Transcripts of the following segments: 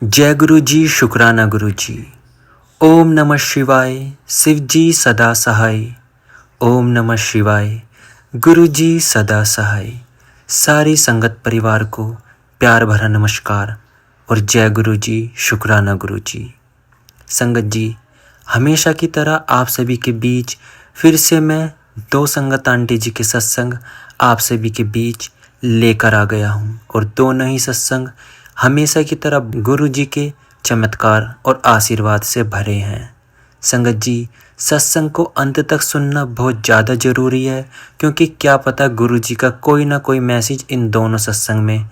जय गुरु जी, शुक्राना गुरु जी। ओम नमः शिवाय, शिव जी सदा सहाय। ओम नमः शिवाय, गुरु जी सदा सहाय। सारी संगत परिवार को प्यार भरा नमस्कार और जय गुरु जी, शुक्राना गुरु जी। संगत जी, हमेशा की तरह आप सभी के बीच फिर से मैं दो संगत आंटी जी के सत्संग आप सभी के बीच लेकर आ गया हूँ और दोनों ही सत्संग हमेशा की तरह गुरु जी के चमत्कार और आशीर्वाद से भरे हैं। संगत जी, सत्संग को अंत तक सुनना बहुत ज़्यादा ज़रूरी है, क्योंकि क्या पता गुरु जी का कोई ना कोई मैसेज इन दोनों सत्संग में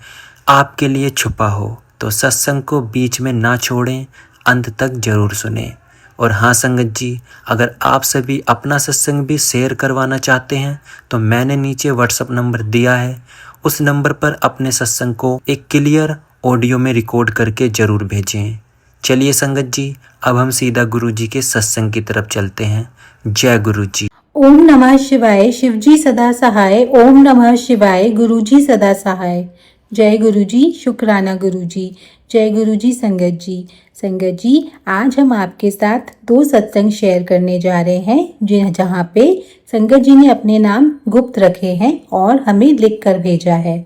आपके लिए छुपा हो। तो सत्संग को बीच में ना छोड़ें, अंत तक ज़रूर सुनें। और हाँ संगत जी, अगर आप सभी अपना सत्संग भी शेयर करवाना चाहते हैं तो मैंने नीचे व्हाट्सएप नंबर दिया है, उस नंबर पर अपने सत्संग को एक क्लियर ऑडियो में रिकॉर्ड करके ज़रूर भेजें। चलिए संगत जी, अब हम सीधा गुरु जी के सत्संग की तरफ चलते हैं। जय गुरु जी। ओम नमः शिवाय, शिव जी सदा सहाय। ओम नमः शिवाय, गुरु जी सदा सहाय। जय गुरु जी, शुक्राना गुरु जी। जय गुरु जी। संगत जी, आज हम आपके साथ दो सत्संग शेयर करने जा रहे हैं जहाँ पे संगत जी ने अपने नाम गुप्त रखे हैं और हमें लिख कर भेजा है।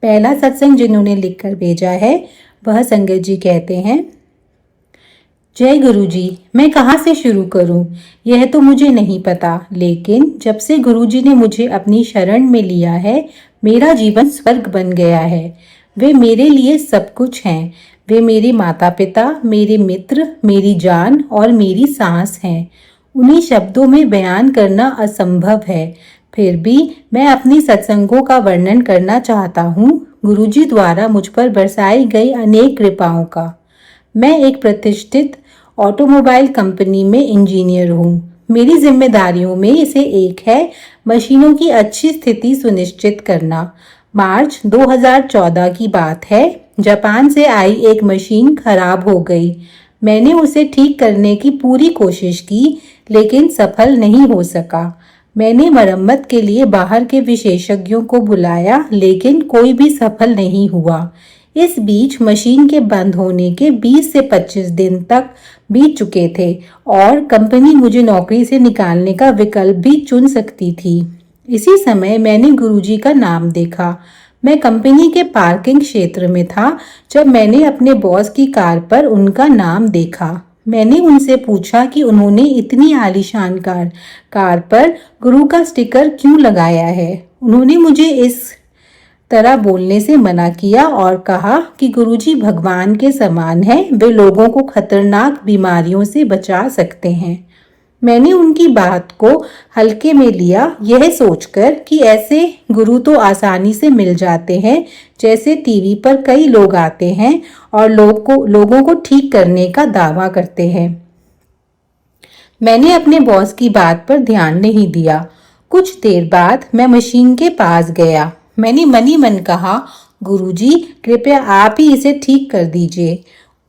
पहला सत्संग जिन्होंने लिख कर भेजा है वह संगत जी कहते हैं, जय गुरु जी, मैं कहाँ से शुरू करूं यह तो मुझे नहीं पता, लेकिन जब से गुरु जी ने मुझे अपनी शरण में लिया है मेरा जीवन स्वर्ग बन गया है। वे मेरे लिए सब कुछ हैं। वे मेरे माता पिता, मेरे मित्र, मेरी जान और मेरी सांस हैं। उन्हीं शब्दों में बयान करना असंभव है, फिर भी मैं अपनी सत्संगों का वर्णन करना चाहता हूँ, गुरु जी द्वारा मुझ पर बरसाई गई अनेक कृपाओं का। मैं एक प्रतिष्ठित ऑटोमोबाइल कंपनी में इंजीनियर हूँ। मेरी जिम्मेदारियों में से एक है मशीनों की अच्छी स्थिति सुनिश्चित करना। मार्च 2014 की बात है, जापान से आई एक मशीन खराब हो गई। मैंने उसे ठीक करने की पूरी कोशिश की, लेकिन सफल नहीं हो सका। मैंने मरम्मत के लिए बाहर के विशेषज्ञों को बुलाया, लेकिन कोई भी सफल नहीं हुआ। इस बीच मशीन के बंद होने के 20 से 25 दिन तक बीत चुके थे और कंपनी मुझे नौकरी से निकालने का विकल्प भी चुन सकती थी। इसी समय मैंने गुरुजी का नाम देखा। मैं कंपनी के पार्किंग क्षेत्र में था जब मैंने अपने बॉस की कार पर उनका नाम देखा। मैंने उनसे पूछा कि उन्होंने इतनी आलीशान कार पर गुरु का स्टिकर क्यों लगाया है। उन्होंने मुझे इस तरह बोलने से मना किया और कहा कि गुरुजी भगवान के समान हैं, वे लोगों को खतरनाक बीमारियों से बचा सकते हैं। मैंने उनकी बात को हल्के में लिया, यह सोचकर कि ऐसे गुरु तो आसानी से मिल जाते हैं, जैसे टीवी पर कई लोग आते हैं और लोगों को ठीक करने का दावा करते हैं। मैंने अपने बॉस की बात पर ध्यान नहीं दिया। कुछ देर बाद मैं मशीन के पास गया। मैंने मनी मन कहा, गुरुजी कृपया आप ही इसे ठीक कर दीजिए।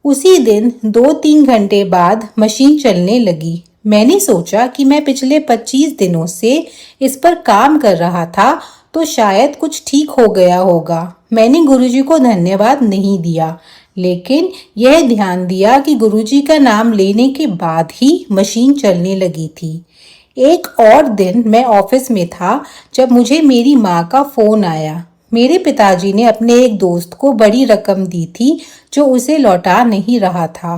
उसी दिन 2-3 घंटे बाद मशीन चलने लगी। मैंने सोचा कि मैं पिछले 25 दिनों से इस पर काम कर रहा था तो शायद कुछ ठीक हो गया होगा। मैंने गुरुजी को धन्यवाद नहीं दिया, लेकिन यह ध्यान दिया कि गुरुजी का नाम लेने के बाद ही मशीन चलने लगी थी। एक और दिन मैं ऑफिस में था जब मुझे मेरी माँ का फोन आया। मेरे पिताजी ने अपने एक दोस्त को बड़ी रकम दी थी जो उसे लौटा नहीं रहा था।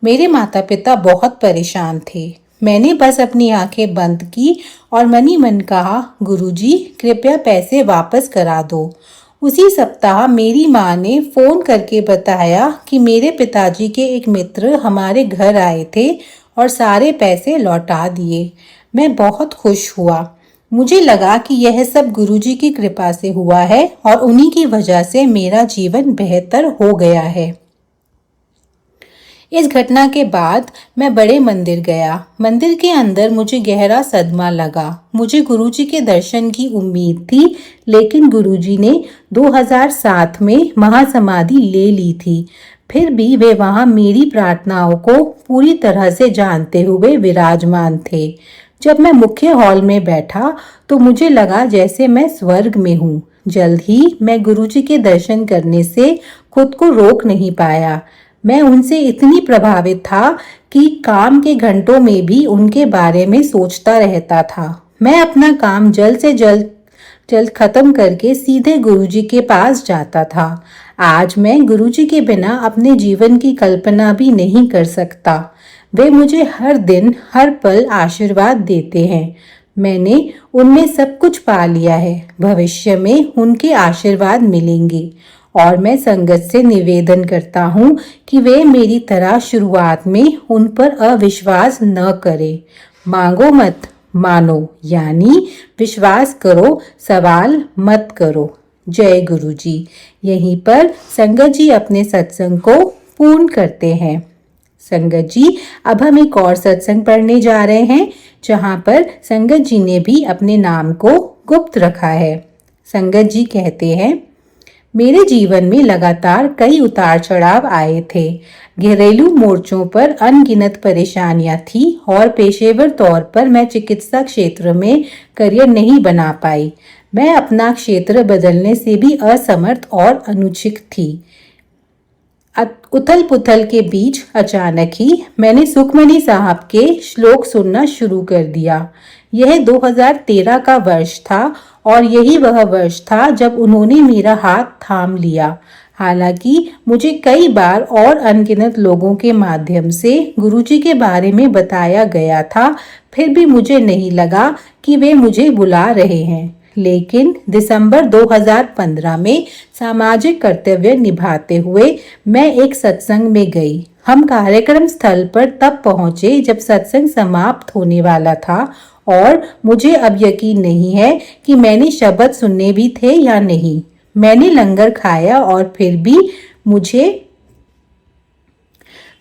मेरे माता पिता बहुत परेशान थे। मैंने बस अपनी आंखें बंद की और मनी मन कहा, गुरुजी कृपया पैसे वापस करा दो। उसी सप्ताह मेरी माँ ने फोन करके बताया कि मेरे पिताजी के एक मित्र हमारे घर आए थे और सारे पैसे लौटा दिए। मैं बहुत खुश हुआ। मुझे लगा कि यह सब गुरुजी की कृपा से हुआ है और उन्हीं की वजह से मेरा जीवन बेहतर हो गया है। इस घटना के बाद मैं बड़े मंदिर गया। मंदिर के अंदर मुझे गहरा सदमा लगा। मुझे गुरुजी के दर्शन की उम्मीद थी, लेकिन गुरुजी ने 2007 में महासमाधि ले ली थी। फिर भी वे वहां मेरी प्रार्थनाओं को पूरी तरह से जानते हुए विराजमान थे। जब मैं मुख्य हॉल में बैठा तो मुझे लगा जैसे मैं स्वर्ग में हूँ। जल्द ही मैं गुरुजी के दर्शन करने से खुद को रोक नहीं पाया। मैं उनसे इतनी प्रभावित था कि काम के घंटों में भी उनके बारे में सोचता रहता था। मैं अपना काम जल्द खत्म करके सीधे गुरुजी के पास जाता था। आज मैं गुरुजी के बिना अपने जीवन की कल्पना भी नहीं कर सकता। वे मुझे हर दिन हर पल आशीर्वाद देते हैं। मैंने उनमें सब कुछ पा लिया है। भविष्य में उनके आशीर्वाद मिलेंगे और मैं संगत से निवेदन करता हूँ कि वे मेरी तरह शुरुआत में उन पर अविश्वास न करें। मांगो मत, मानो, यानी विश्वास करो, सवाल मत करो। जय गुरु जी। यहीं पर संगत जी अपने सत्संग को पूर्ण करते हैं। संगत जी, अब हम एक और सत्संग पढ़ने जा रहे हैं जहां पर संगत जी ने भी अपने नाम को गुप्त रखा है। संगत जी कहते हैं, मेरे जीवन में लगातार कई उतार चढ़ाव आए थे। घरेलू मोर्चों पर अनगिनत परेशानियां थी और पेशेवर तौर पर मैं चिकित्सा क्षेत्र में करियर नहीं बना पाई। मैं अपना क्षेत्र बदलने से भी असमर्थ और अनुचित थी। उथल पुथल के बीच अचानक ही मैंने सुखमणि साहब के श्लोक सुनना शुरू कर दिया। यह 2013 का वर्ष था और यही वह वर्ष था जब उन्होंने मेरा हाथ थाम लिया। हालांकि मुझे कई बार और अनगिनत लोगों के माध्यम से गुरुजी के बारे में बताया गया था, फिर भी मुझे नहीं लगा कि वे मुझे बुला रहे हैं। लेकिन दिसंबर 2015 में सामाजिक कर्तव्य निभाते हुए मैं एक सत्संग में गई। हम कार्यक्रम स्थल पर तब पहुंचे जब सत्संग समाप्त होने वाला था और मुझे अब यकीन नहीं है कि मैंने शब्द सुनने भी थे या नहीं। मैंने लंगर खाया और फिर भी मुझे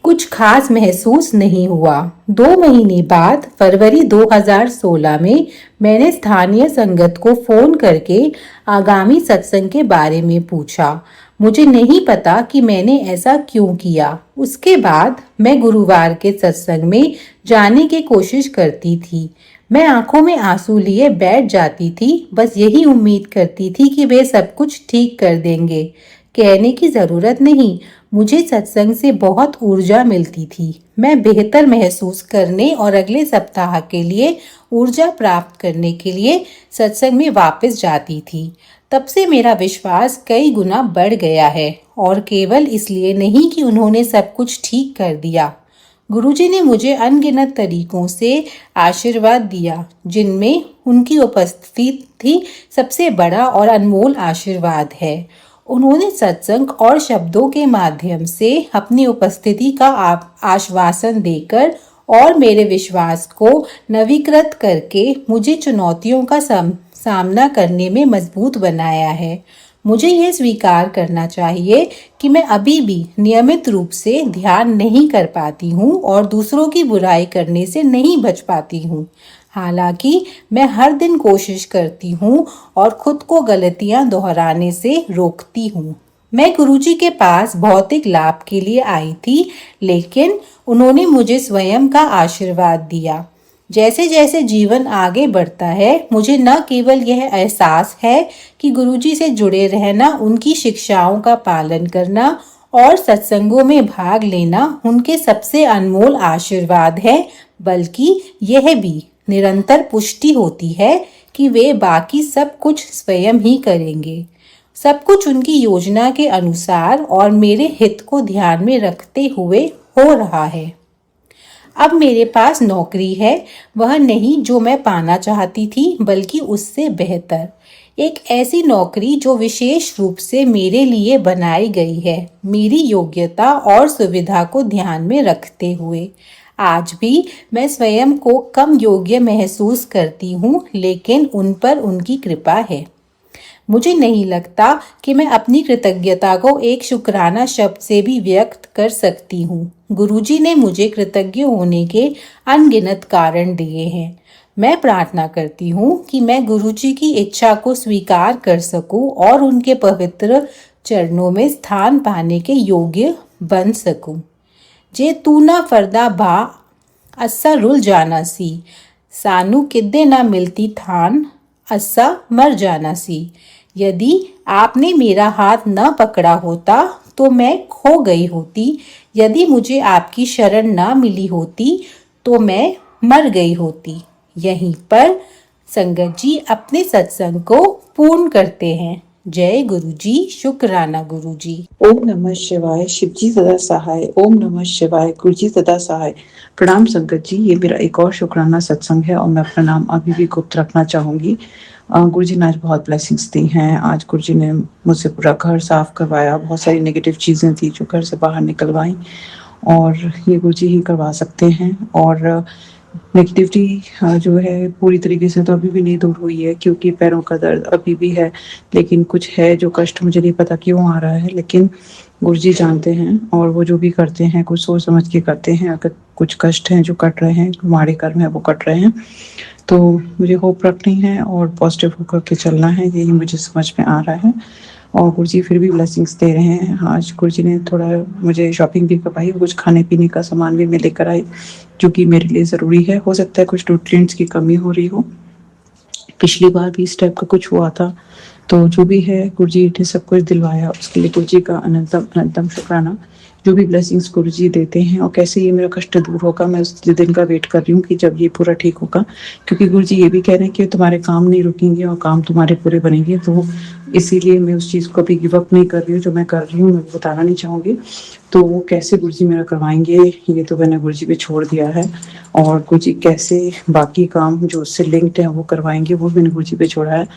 कुछ खास महसूस नहीं हुआ। 2 महीने बाद फरवरी 2016 में मैंने स्थानीय संगत को फोन करके आगामी सत्संग के बारे में पूछा। मुझे नहीं पता कि मैंने ऐसा क्यों किया। उसके बाद मैं गुरुवार के सत्संग में जाने की कोशिश करती थी। मैं आंखों में आंसू लिए बैठ जाती थी, बस यही उम्मीद करती थी कि वे सब कुछ ठीक कर देंगे। कहने की जरूरत नहीं, मुझे सत्संग से बहुत ऊर्जा मिलती थी। मैं बेहतर महसूस करने और अगले सप्ताह के लिए ऊर्जा प्राप्त करने के लिए सत्संग में वापस जाती थी। तब से मेरा विश्वास कई गुना बढ़ गया है और केवल इसलिए नहीं कि उन्होंने सब कुछ ठीक कर दिया। गुरुजी ने मुझे अनगिनत तरीकों से आशीर्वाद दिया, जिनमें उनकी उपस्थिति सबसे बड़ा और अनमोल आशीर्वाद है। उन्होंने सत्संग और शब्दों के माध्यम से अपनी उपस्थिति का आश्वासन देकर और मेरे विश्वास को नवीकृत करके मुझे चुनौतियों का सामना करने में मजबूत बनाया है। मुझे यह स्वीकार करना चाहिए कि मैं अभी भी नियमित रूप से ध्यान नहीं कर पाती हूँ और दूसरों की बुराई करने से नहीं बच पाती हूँ। हालांकि मैं हर दिन कोशिश करती हूँ और खुद को गलतियाँ दोहराने से रोकती हूँ। मैं गुरुजी के पास भौतिक लाभ के लिए आई थी, लेकिन उन्होंने मुझे स्वयं का आशीर्वाद दिया। जैसे जैसे जीवन आगे बढ़ता है, मुझे न केवल यह एहसास है कि गुरुजी से जुड़े रहना, उनकी शिक्षाओं का पालन करना और सत्संगों में भाग लेना उनके सबसे अनमोल आशीर्वाद है, बल्कि यह भी निरंतर पुष्टि होती है कि वे बाकी सब कुछ स्वयं ही करेंगे। सब कुछ उनकी योजना के अनुसार और मेरे हित को ध्यान में रखते हुए हो रहा है। अब मेरे पास नौकरी है, वह नहीं जो मैं पाना चाहती थी, बल्कि उससे बेहतर। एक ऐसी नौकरी जो विशेष रूप से मेरे लिए बनाई गई है, मेरी योग्यता और सुविधा को ध्यान में रखते हुए। आज भी मैं स्वयं को कम योग्य महसूस करती हूँ, लेकिन उन पर उनकी कृपा है। मुझे नहीं लगता कि मैं अपनी कृतज्ञता को एक शुक्राना शब्द से भी व्यक्त कर सकती हूँ। गुरुजी ने मुझे कृतज्ञ होने के अनगिनत कारण दिए हैं। मैं प्रार्थना करती हूँ कि मैं गुरुजी की इच्छा को स्वीकार कर सकूँ और उनके पवित्र चरणों में स्थान पाने के योग्य बन सकूँ। जे तू ना फरदा भा असा रुल जाना सी, सानू किद्दे ना मिलती थान असा मर जाना सी। यदि आपने मेरा हाथ न पकड़ा होता तो मैं खो गई होती, यदि मुझे आपकी शरण ना मिली होती तो मैं मर गई होती। यहीं पर संगत जी अपने सत्संग को पूर्ण करते हैं। जय गुरु जी, शुक्राना गुरु जी। ओम नमः शिवाय, शिव जी सदा सहाय। ओम नमः शिवाय, गुरु जी सदा सहाय। प्रणाम संगत जी, ये मेरा एक और शुक्राना सत्संग है और मैं अपना नाम अभी भी गुप्त रखना चाहूंगी। गुरु जी ने आज बहुत ब्लेसिंग्स दी हैं। आज गुरु जी ने मुझसे पूरा घर साफ करवाया, बहुत सारी नेगेटिव चीज़ें थी जो घर से बाहर निकलवाई, और ये गुरु जी ही करवा सकते हैं। और नेगेटिविटी जो है पूरी तरीके से तो अभी भी नहीं दूर हुई है, क्योंकि पैरों का दर्द अभी भी है, लेकिन कुछ है जो कष्ट मुझे नहीं पता क्यों आ रहा है, लेकिन गुरुजी जानते हैं और वो जो भी करते हैं कुछ सोच समझ के करते हैं। अगर कुछ कष्ट हैं जो कट रहे हैं, हमारे कर्म है वो कट रहे हैं, तो मुझे होप रखनी है और पॉजिटिव होकर के चलना है, यही मुझे समझ में आ रहा है। और गुरुजी फिर भी ब्लेसिंग्स दे रहे हैं। आज गुरुजी ने थोड़ा मुझे शॉपिंग भी करवाई, कुछ खाने पीने का सामान भी मैं लेकर आई जो कि मेरे लिए ज़रूरी है। हो सकता है कुछ न्यूट्रिएंट्स की कमी हो रही हो, पिछली बार भी इस टाइप का कुछ हुआ था, तो जो भी है गुरुजी ने सब कुछ दिलवाया, उसके लिए गुरुजी का अनंतम अनंतम शुक्राना। जो भी ब्लेसिंग्स गुरुजी देते हैं और कैसे ये मेरा कष्ट दूर होगा, मैं उस दिन का वेट कर रही हूँ कि जब ये पूरा ठीक होगा, क्योंकि गुरुजी ये भी कह रहे हैं कि तुम्हारे काम नहीं रुकेंगे और काम तुम्हारे पूरे बनेंगे। तो इसीलिए मैं उस चीज़ को अभी गिव अप नहीं कर रही हूँ, जो मैं कर रही हूँ मैं बताना नहीं चाहूँगी। तो वो कैसे गुरुजी मेरा करवाएंगे ये तो मैंने गुरुजी पे छोड़ दिया है, और गुरुजी कैसे बाकी काम जो उससे लिंक्ड है वो करवाएंगे वो मैंने गुरुजी पे छोड़ा है।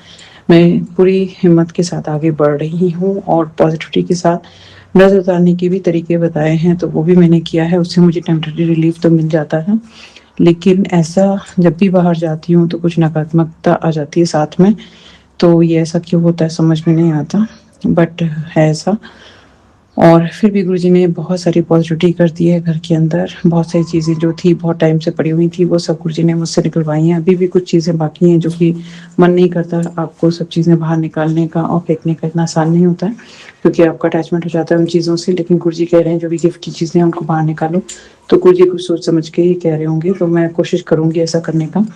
मैं पूरी हिम्मत के साथ आगे बढ़ रही हूँ और पॉजिटिविटी के साथ नज़र उतारने के भी तरीके बताए हैं, तो वो भी मैंने किया है। उससे मुझे टेम्परेरी रिलीफ तो मिल जाता है, लेकिन ऐसा जब भी बाहर जाती हूँ तो कुछ नकारात्मकता आ जाती है साथ में। तो ये ऐसा क्यों होता है समझ में नहीं आता, बट है ऐसा। और फिर भी गुरुजी ने बहुत सारी पॉजिटिविटी कर दी है घर के अंदर। बहुत सारी चीज़ें जो थी बहुत टाइम से पड़ी हुई थी वो सब गुरुजी ने मुझसे निकलवाई हैं। अभी भी कुछ चीज़ें बाकी हैं जो कि मन नहीं करता आपको सब चीज़ें बाहर निकालने का और फेंकने का, इतना आसान नहीं होता है क्योंकि आपका अटैचमेंट हो जाता है उन चीज़ों से। लेकिन गुरुजी कह रहे हैं जो भी गिफ्ट की चीज़ें हैं उनको बाहर निकालो, तो गुरुजी कुछ सोच समझ के ही कह रहे होंगे, तो मैं कोशिश करूँगी ऐसा करने का,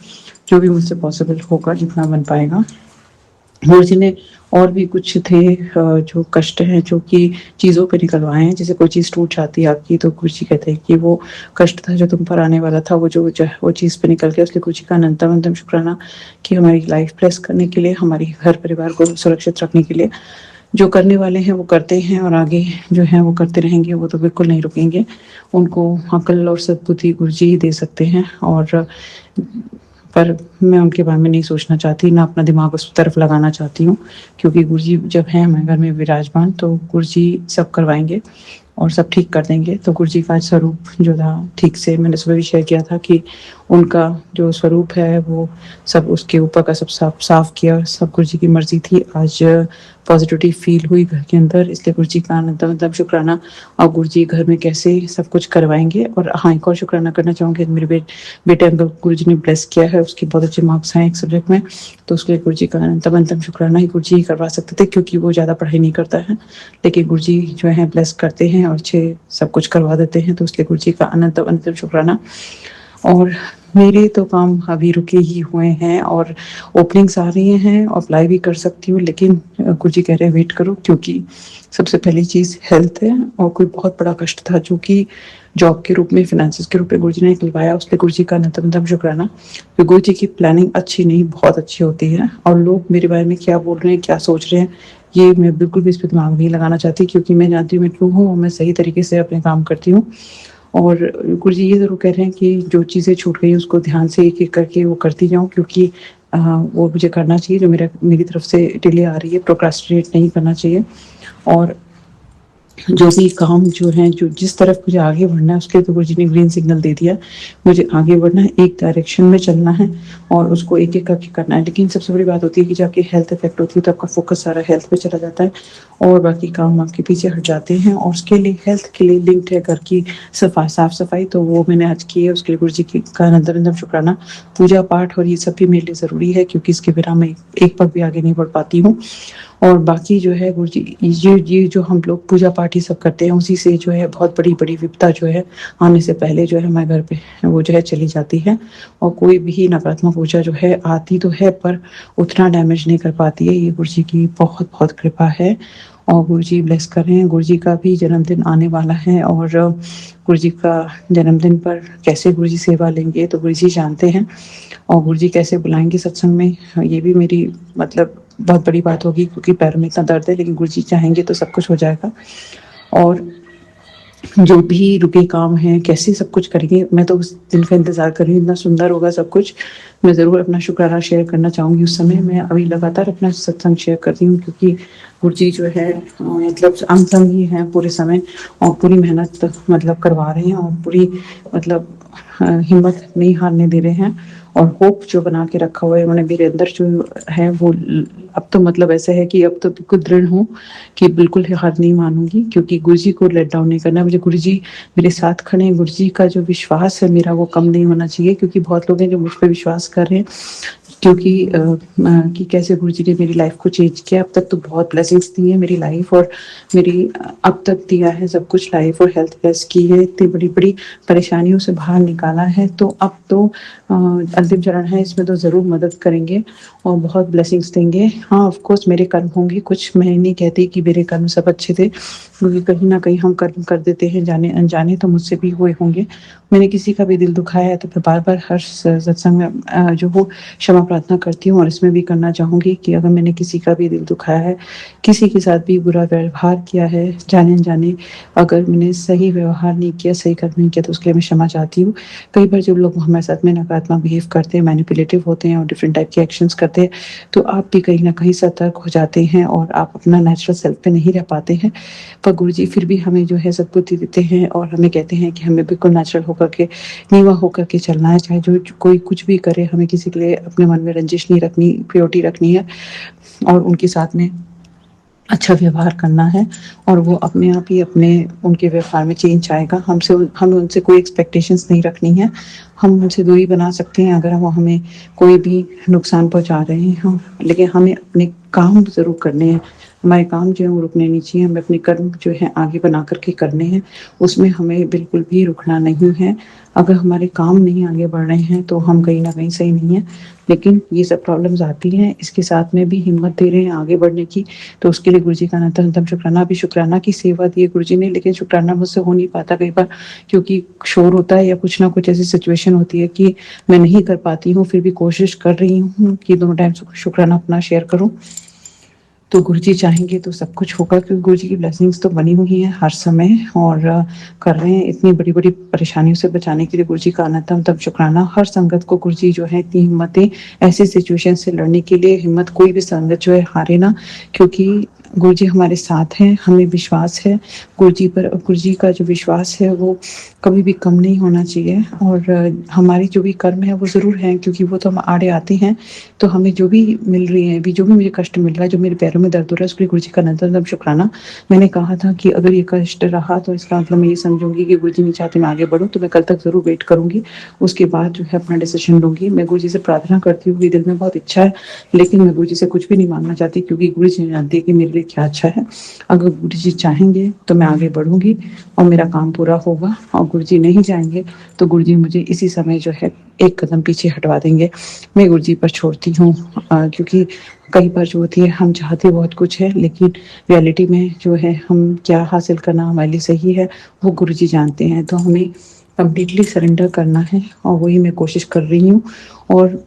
जो भी मुझसे पॉसिबल होगा, जितना बन पाएगा। गुरुजी ने और भी कुछ थे जो कष्ट हैं जो कि चीज़ों पे निकलवाए हैं। जैसे कोई चीज़ टूट जाती है आपकी, तो गुरुजी कहते हैं कि वो कष्ट था जो तुम पर आने वाला था, वो जो वो चीज़ पे निकल गया। इसलिए गुरुजी का अनंतम अनंतम शुक्राना कि हमारी लाइफ ब्लेस करने के लिए, हमारी घर परिवार को सुरक्षित रखने के लिए जो करने वाले हैं वो करते हैं, और आगे जो है वो करते रहेंगे, वो तो बिल्कुल नहीं रुकेंगे। उनको अकल और सद्बुद्धि गुरुजी ही दे सकते हैं, और पर मैं उनके बारे में नहीं सोचना चाहती, ना अपना दिमाग उस तरफ लगाना चाहती हूँ, क्योंकि गुरुजी जब हैं हमारे घर में विराजमान, तो गुरुजी सब करवाएंगे और सब ठीक कर देंगे। तो गुरुजी का स्वरूप जो था, ठीक से मैंने सुबह भी शेयर किया था कि उनका जो स्वरूप है वो सब, उसके ऊपर का सब साफ किया, सब गुरुजी की मर्जी थी। आज पॉजिटिविटी फील हुई घर के अंदर, इसलिए गुरुजी का अनंतम अनंतम शुक्राना। और गुरुजी घर में कैसे सब कुछ करवाएंगे। और हाँ, एक और शुक्राना करना चाहूँगी, मेरे बेटे अंकल गुरुजी ने ब्लेस किया है, उसके बहुत अच्छे मार्क्स हैं एक सब्जेक्ट में, तो उसके लिए गुरुजी का अनंतम अनंतम शुक्राना। ही गुरुजी ही करवा सकते थे क्योंकि वो ज़्यादा पढ़ाई नहीं करता है, लेकिन गुरुजी जो है ब्लेस करते हैं और अच्छे सब कुछ करवा देते हैं, तो उसके गुरुजी का अनंतम अनंतम शुक्राना। और मेरे तो काम अभी रुके ही हुए हैं और ओपनिंग्स आ रही हैं, अप्लाई भी कर सकती हूँ, लेकिन गुरुजी कह रहे हैं वेट करो, क्योंकि सबसे पहली चीज़ हेल्थ है, और कोई बहुत बड़ा कष्ट था जो कि जॉब के रूप में, फाइनेंसिस के रूप में गुरुजी ने निकलवाया, उसके गुरुजी का अनंतम अनंतम शुक्राना। तो गुरुजी की प्लानिंग अच्छी नहीं, बहुत अच्छी होती है, और लोग मेरे बारे में क्या बोल रहे हैं, क्या सोच रहे हैं, ये मैं बिल्कुल भी इस पर दिमाग नहीं लगाना चाहती, क्योंकि मैं जानती हूँ मैं ट्रू हूँ और मैं सही तरीके से अपने काम करती हूँ। और गुरुजी ये ज़रूर कह रहे हैं कि जो चीज़ें छूट गई उसको ध्यान से एक-एक करके वो करती जाऊँ, क्योंकि वो मुझे करना चाहिए, जो मेरी तरफ से डिले आ रही है, प्रोक्रास्टिनेट नहीं करना चाहिए। और जो भी काम जो है, जो जिस तरफ मुझे आगे बढ़ना है, उसके लिए तो गुरुजी ने ग्रीन सिग्नल दे दिया। मुझे आगे बढ़ना है, एक डायरेक्शन में चलना है और उसको एक-एक करके करना है। लेकिन सबसे बड़ी बात होती है कि जब आपकी हेल्थ इफेक्ट होती है तो आपका फोकस सारा हेल्थ पे चला जाता है और बाकी काम आपके पीछे हट जाते हैं। और उसके लिए, हेल्थ के लिए लिंक्ड है घर की साफ सफाई, तो वो मैंने आज की है। उसके लिए गुरुजी का अनंतम अनंतम शुक्राना। पूजा पाठ और ये सब भी मेरे लिए ज़रूरी है, क्योंकि इसके बिना मैं एक पग भी आगे नहीं बढ़ पाती हूँ। और बाकी जो है गुरु जी ये जो हम लोग पूजा पाठ ये सब करते हैं उसी से जो है बहुत बड़ी-बड़ी विपदा जो है आने से पहले जो है हमारे घर पे वो जो है चली जाती है। और कोई भी नकारात्मक ऊर्जा जो है आती तो है पर उतना डैमेज नहीं कर पाती है। ये गुरु जी की बहुत-बहुत कृपा है और गुरु जी ब्लेस करें। गुरु जी का भी जन्मदिन आने वाला है और गुरु जी का जन्मदिन पर कैसे गुरु जी सेवा लेंगे तो गुरु जी जानते हैं और गुरु जी कैसे बुलाएँगे सत्संग में, ये भी मेरी मतलब बहुत बड़ी बात होगी क्योंकि पैरों में इतना दर्द है, लेकिन गुरु जी चाहेंगे तो सब कुछ हो जाएगा। और जो भी रुके काम हैं, कैसे सब कुछ करेंगे, मैं तो उस दिन का इंतज़ार कर रही हूँ, इतना सुंदर होगा सब कुछ। मैं ज़रूर अपना शुक्राना शेयर करना चाहूँगी उस समय। मैं अभी लगातार अपना सत्संग शेयर करती हूँ क्योंकि गुरु जी जो है मतलब अंग-संग ही हैं पूरे समय और पूरी मेहनत मतलब करवा रहे हैं और पूरी मतलब हिम्मत नहीं हारने दे रहे हैं और होप जो बना के रखा हुआ है उन्होंने मेरे अंदर जो है वो अब तो मतलब ऐसा है कि अब तो बिल्कुल दृढ़ हूँ कि बिल्कुल ही हार नहीं मानूंगी क्योंकि गुरु जी को लेट डाउन नहीं करना। मुझे गुरु जी मेरे साथ खड़े हैं, गुरु जी का जो विश्वास है मेरा वो कम नहीं होना चाहिए क्योंकि बहुत लोग हैं जो मुझ पर विश्वास कर रहे हैं क्योंकि कि कैसे गुरु जी ने मेरी लाइफ को चेंज किया। अब तक तो बहुत ब्लेसिंग्स दी है मेरी लाइफ और मेरी अब तक दिया है सब कुछ, लाइफ और हेल्थ ब्लेस की है, इतनी बड़ी बड़ी परेशानियों से बाहर निकाला है। तो अब तो अंतिम चरण है, इसमें तो ज़रूर मदद करेंगे और बहुत ब्लेसिंग्स देंगे। हाँ ऑफ कोर्स मेरे कर्म होंगे कुछ, मैं नहीं कहती कि मेरे कर्म सब अच्छे थे क्योंकि कहीं ना कहीं हम कर्म कर देते हैं जाने अनजाने, तो मुझसे भी हुए होंगे। मैंने किसी का भी दिल दुखाया है तो मैं बार बार हर सत्संग में जो हो क्षमा प्रार्थना करती हूँ और इसमें भी करना चाहूँगी कि अगर मैंने किसी का भी दिल दुखाया है, किसी के साथ भी बुरा व्यवहार किया है जाने अनजाने, अगर मैंने सही व्यवहार नहीं किया, सही कर्म नहीं किया तो उसके लिए मैं क्षमा चाहती हूँ। कई बार जब लोग हमारे साथ में नकारात्मक बिहेव करते हैं, मैनिपुलेटिव होते हैं और डिफरेंट टाइप के एक्शंस करते हैं तो आप भी कहीं ना कहीं सतर्क हो जाते हैं और आप अपना नेचुरल सेल्फ पे नहीं रह पाते हैं। पर गुरु जी फिर भी हमें जो है सद्बुद्धि देते हैं और हमें कहते हैं कि हमें बिल्कुल नेचुरल होकर के, नीवा होकर के चलना है। चाहे जो कोई कुछ भी करे, हमें किसी के लिए अपने मन में रंजिश नहीं रखनी, प्योरिटी रखनी है और उनके साथ में अच्छा व्यवहार करना है और वो अपने आप ही अपने उनके व्यवहार में चेंज आएगा। हमें उनसे कोई एक्सपेक्टेशंस नहीं रखनी है। हम उनसे दूरी बना सकते हैं अगर वो हमें कोई भी नुकसान पहुंचा रहे हैं हम, लेकिन हमें अपने काम ज़रूर करने हैं। हमारे काम जो है वो रुकने नहीं चाहिए, हमें अपने कर्म जो है आगे बना करके करने हैं, उसमें हमें बिल्कुल भी रुकना नहीं है। अगर हमारे काम नहीं आगे बढ़ रहे हैं तो हम कहीं ना कहीं सही नहीं है, लेकिन ये सब प्रॉब्लम्स आती हैं, इसके साथ में भी हिम्मत दे रहे हैं आगे बढ़ने की, तो उसके लिए गुरु जी का अनंतम शुक्राना। अभी शुक्राना की सेवा दी है गुरु जी ने, लेकिन शुक्राना मुझसे हो नहीं पाता कई बार क्योंकि शोर होता है या कुछ ना कुछ ऐसी सिचुएशन होती है कि मैं नहीं कर पाती हूँ। फिर भी कोशिश कर रही हूँ कि दोनों टाइम शुक्राना अपना शेयर करूँ। तो गुरु जी चाहेंगे तो सब कुछ होगा क्योंकि गुरु जी की ब्लेसिंग्स तो बनी हुई हैं हर समय और कर रहे हैं। इतनी बड़ी बड़ी परेशानियों से बचाने के लिए गुरु जी का अनंतम शुक्राना। हर संगत को गुरु जी जो है इतनी हिम्मत दें ऐसी सिचुएशन से लड़ने के लिए, हिम्मत कोई भी संगत जो है हारे ना, क्योंकि गुरु जी हमारे साथ हैं, हमें विश्वास है गुरु जी पर। गुरु जी का जो विश्वास है वो कभी भी कम नहीं होना चाहिए और हमारी जो भी कर्म है वो ज़रूर है क्योंकि वो तो हम आड़े आते हैं। तो हमें जो भी मिल रही है, अभी जो भी मुझे कष्ट मिल रहा है, जो मेरे पैरों में दर्द हो रहा है, उसके लिए गुरु जी का अनंतम शुक्राना। मैंने कहा था कि अगर ये कष्ट रहा तो इसका मतलब मैं ये समझूंगी कि गुरु जी नहीं चाहते मैं आगे बढ़ूँ, तो मैं कल तक ज़रूर वेट करूंगी, उसके बाद जो है अपना डिसीजन लूंगी। मैं गुरु जी से प्रार्थना करती हूँ, दिल में बहुत इच्छा है, लेकिन मैं गुरु जी से कुछ भी नहीं मांगना चाहती क्योंकि गुरु जी जानती है कि मेरे लिए क्या अच्छा है। अगर गुरु जी चाहेंगे तो मैं आगे बढ़ूंगी और मेरा काम पूरा होगा, और गुरु जी नहीं चाहेंगे तो गुरु जी मुझे इसी समय जो है एक कदम पीछे हटवा देंगे। मैं गुरु जी पर छोड़ती हूँ क्योंकि कई बार जो होती है हम चाहते बहुत कुछ है लेकिन रियलिटी में जो है हम क्या हासिल करना हमारे लिए सही है वो गुरु जी जानते हैं। तो हमें कम्प्लीटली सरेंडर करना है और वही मैं कोशिश कर रही हूँ। और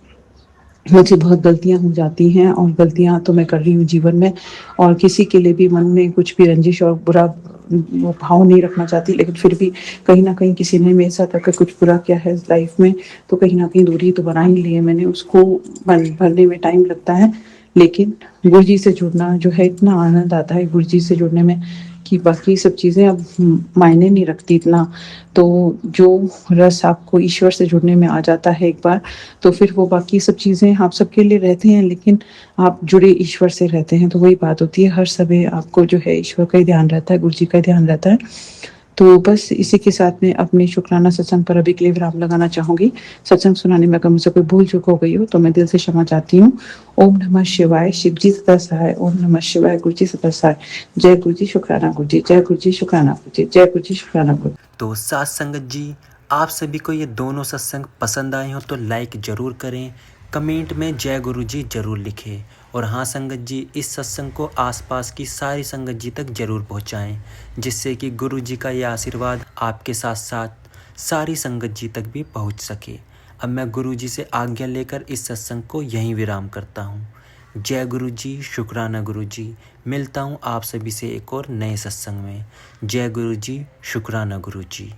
मुझसे बहुत गलतियां हो जाती हैं और गलतियां तो मैं कर रही हूँ जीवन में, और किसी के लिए भी मन में कुछ भी रंजिश और बुरा वो भाव नहीं रखना चाहती, लेकिन फिर भी कहीं ना कहीं किसी ने मेरे साथ अगर कुछ बुरा किया है लाइफ में तो कहीं ना कहीं दूरी तो बना ही ली है मैंने, उसको भरने में टाइम लगता है। लेकिन गुरु जी से जुड़ना जो है इतना आनंद आता है गुरु जी से जुड़ने में कि बाकी सब चीज़ें अब मायने नहीं रखती इतना। तो जो रस आपको ईश्वर से जुड़ने में आ जाता है एक बार, तो फिर वो बाकी सब चीज़ें आप सबके लिए रहते हैं लेकिन आप जुड़े ईश्वर से रहते हैं। तो वही बात होती है, हर समय आपको जो है ईश्वर का ही ध्यान रहता है, गुरु जी का ही ध्यान रहता है। तो बस इसी के साथ में अपने शुक्राना सत्संग पर अभी के लिए विराम लगाना चाहूँगी। सत्संग सुनाने में अगर मुझसे कोई भूल-चूक हो गई हो तो मैं दिल से क्षमा चाहती हूँ। ओम नमः शिवाय, शिव जी सदा सहाय। ओम नमः शिवाय, गुरु जी सदा सहाय। जय गुरु जी, शुक्राना गुरु जी। जय गुरु जी, शुक्राना गुरु जी। जय गुरु जी, शुक्राना गुरु। तो साथ संगत जी, आप सभी को ये दोनों सत्संग पसंद आए हो तो लाइक ज़रूर करें, कमेंट में जय गुरु जी ज़रूर लिखें। और हाँ संगत जी, इस सत्संग को आसपास की सारी संगत जी तक ज़रूर पहुँचाएँ, जिससे कि गुरु जी का ये आशीर्वाद आपके साथ साथ सारी संगत जी तक भी पहुँच सके। अब मैं गुरु जी से आज्ञा लेकर इस सत्संग को यहीं विराम करता हूँ। जय गुरु जी, शुक्राना गुरु जी। मिलता हूँ आप सभी से एक और नए सत्संग में। जय गुरु जी, शुक्राना गुरु जी।